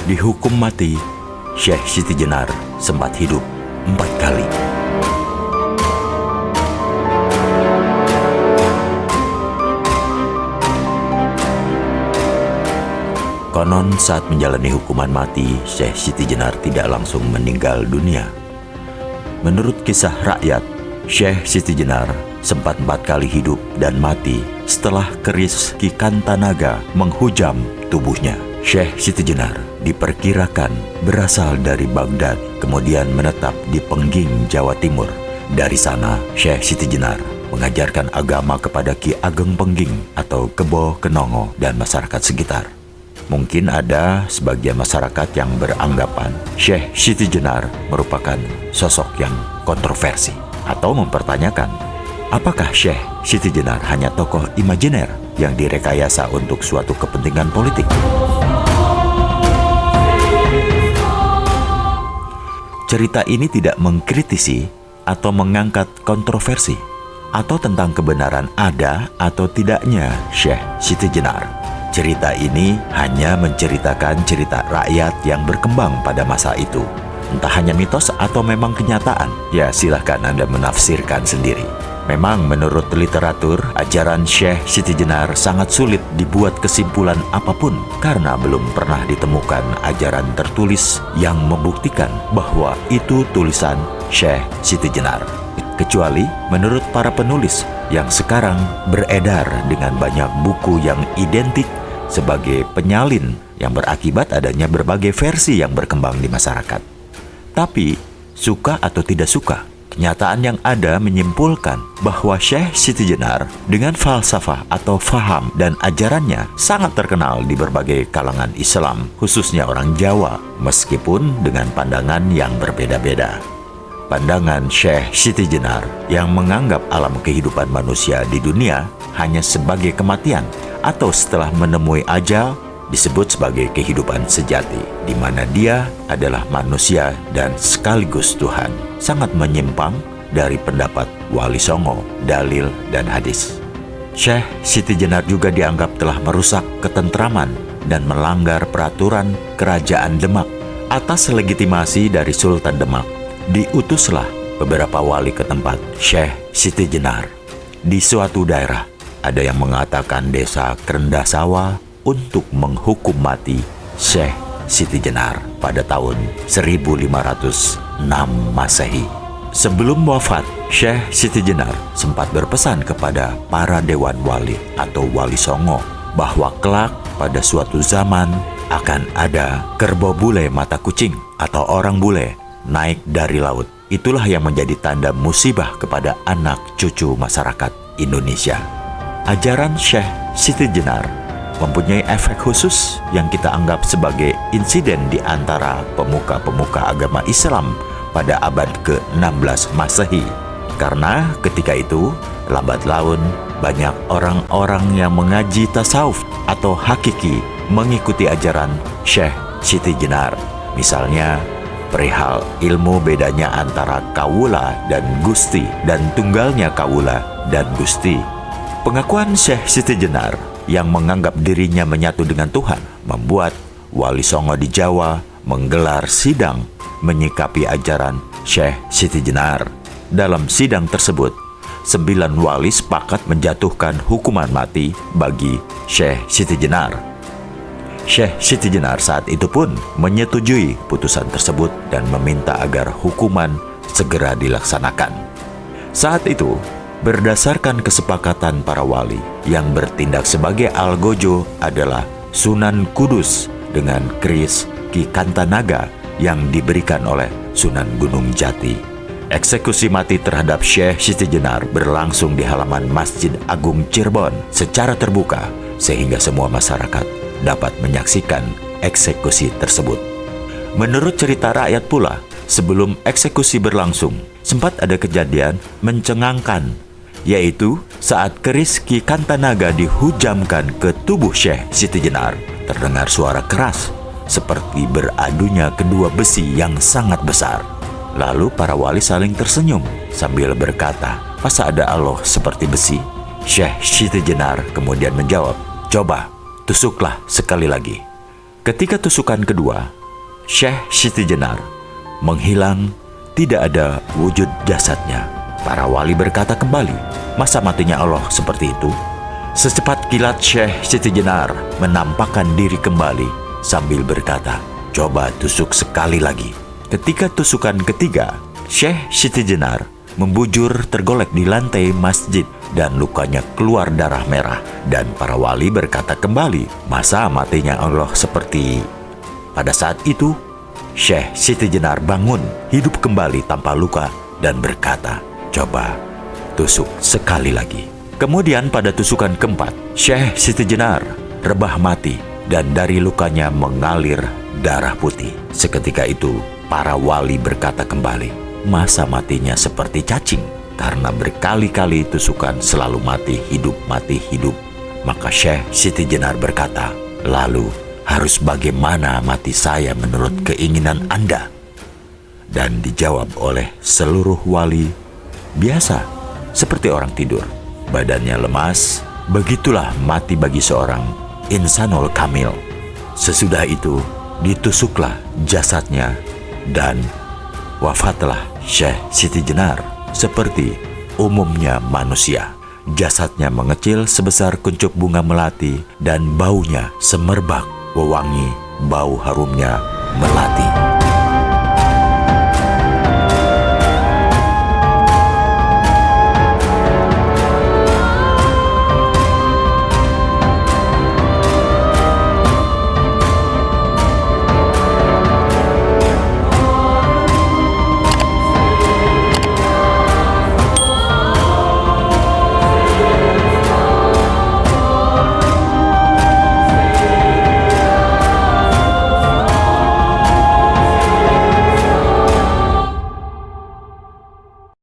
Dihukum mati, Syekh Siti Jenar sempat hidup 4 kali. Konon saat menjalani hukuman mati, Syekh Siti Jenar tidak langsung meninggal dunia. Menurut kisah rakyat, Syekh Siti Jenar sempat 4 kali hidup dan mati setelah keris Ki Kantanaga menghujam tubuhnya. Syekh Siti Jenar diperkirakan berasal dari Baghdad, kemudian menetap di Pengging, Jawa Timur. Dari sana, Syekh Siti Jenar mengajarkan agama kepada Ki Ageng Pengging atau Kebo Kenongo dan masyarakat sekitar. Mungkin ada sebagian masyarakat yang beranggapan Syekh Siti Jenar merupakan sosok yang kontroversi atau mempertanyakan, apakah Syekh Siti Jenar hanya tokoh imajiner yang direkayasa untuk suatu kepentingan politik? Cerita ini tidak mengkritisi atau mengangkat kontroversi atau tentang kebenaran ada atau tidaknya Syekh Siti Jenar. Cerita ini hanya menceritakan cerita rakyat yang berkembang pada masa itu. Entah hanya mitos atau memang kenyataan, ya silahkan Anda menafsirkan sendiri. Memang menurut literatur, ajaran Syekh Siti Jenar sangat sulit dibuat kesimpulan apapun karena belum pernah ditemukan ajaran tertulis yang membuktikan bahwa itu tulisan Syekh Siti Jenar. Kecuali menurut para penulis yang sekarang beredar dengan banyak buku yang identik sebagai penyalin yang berakibat adanya berbagai versi yang berkembang di masyarakat. Tapi, suka atau tidak suka, kenyataan yang ada menyimpulkan bahwa Syekh Siti Jenar dengan falsafah atau faham dan ajarannya sangat terkenal di berbagai kalangan Islam, khususnya orang Jawa, meskipun dengan pandangan yang berbeda-beda. Pandangan Syekh Siti Jenar yang menganggap alam kehidupan manusia di dunia hanya sebagai kematian atau setelah menemui ajal disebut sebagai kehidupan sejati, di mana dia adalah manusia dan sekaligus Tuhan, sangat menyimpang dari pendapat Wali Songo, dalil, dan hadis. Syekh Siti Jenar juga dianggap telah merusak ketentraman dan melanggar peraturan Kerajaan Demak. Atas legitimasi dari Sultan Demak, diutuslah beberapa wali ke tempat Syekh Siti Jenar. Di suatu daerah, ada yang mengatakan desa Kerendasawa untuk menghukum mati Syekh Siti Jenar pada tahun 1506 Masehi. Sebelum wafat, Syekh Siti Jenar sempat berpesan kepada para dewan wali atau wali songo bahwa kelak pada suatu zaman akan ada kerbau bule mata kucing atau orang bule naik dari laut. Itulah yang menjadi tanda musibah kepada anak cucu masyarakat Indonesia. Ajaran Syekh Siti Jenar mempunyai efek khusus yang kita anggap sebagai insiden di antara pemuka-pemuka agama Islam pada abad ke-16 Masehi. Karena ketika itu, lambat laun banyak orang-orang yang mengaji tasawuf atau hakiki mengikuti ajaran Syekh Siti Jenar. Misalnya, perihal ilmu bedanya antara kawula dan gusti dan tunggalnya kawula dan gusti. Pengakuan Syekh Siti Jenar yang menganggap dirinya menyatu dengan Tuhan membuat wali songo di Jawa menggelar sidang menyikapi ajaran Syekh Siti Jenar. Dalam sidang tersebut, 9 wali sepakat menjatuhkan hukuman mati bagi Syekh Siti Jenar. Syekh Siti Jenar saat itu pun menyetujui putusan tersebut dan meminta agar hukuman segera dilaksanakan. Saat itu, berdasarkan kesepakatan para wali, yang bertindak sebagai algojo adalah Sunan Kudus dengan keris Ki Kantanaga yang diberikan oleh Sunan Gunung Jati. Eksekusi mati terhadap Syekh Siti Jenar berlangsung di halaman Masjid Agung Cirebon secara terbuka sehingga semua masyarakat dapat menyaksikan eksekusi tersebut. Menurut cerita rakyat pula, sebelum eksekusi berlangsung, sempat ada kejadian mencengangkan, yaitu saat keris Ki Kantanaga dihujamkan ke tubuh Syekh Siti Jenar, terdengar suara keras seperti beradunya kedua besi yang sangat besar. Lalu para wali saling tersenyum sambil berkata, "Masa ada Allah seperti besi?" Syekh Siti Jenar kemudian menjawab, "Coba, tusuklah sekali lagi." Ketika tusukan kedua, Syekh Siti Jenar menghilang, tidak ada wujud jasadnya. Para wali berkata kembali, masa matinya Allah seperti itu? Secepat kilat Syekh Siti Jenar menampakkan diri kembali sambil berkata, coba tusuk sekali lagi. Ketika tusukan ketiga, Syekh Siti Jenar membujur tergolek di lantai masjid dan lukanya keluar darah merah. Dan para wali berkata kembali, masa matinya Allah seperti... Pada saat itu, Syekh Siti Jenar bangun, hidup kembali tanpa luka dan berkata, coba tusuk sekali lagi. Kemudian pada tusukan keempat, Syekh Siti Jenar rebah mati dan dari lukanya mengalir darah putih. Seketika itu, para wali berkata kembali, masa matinya seperti cacing? Karena berkali-kali tusukan selalu mati hidup. Maka Syekh Siti Jenar berkata, lalu harus bagaimana mati saya menurut keinginan Anda? Dan dijawab oleh seluruh wali, biasa, seperti orang tidur. Badannya lemas, begitulah mati bagi seorang insanul kamil. Sesudah itu, ditusuklah jasadnya dan wafatlah Syekh Siti Jenar seperti umumnya manusia. Jasadnya mengecil sebesar kuncup bunga melati dan baunya semerbak wewangi bau harumnya melati.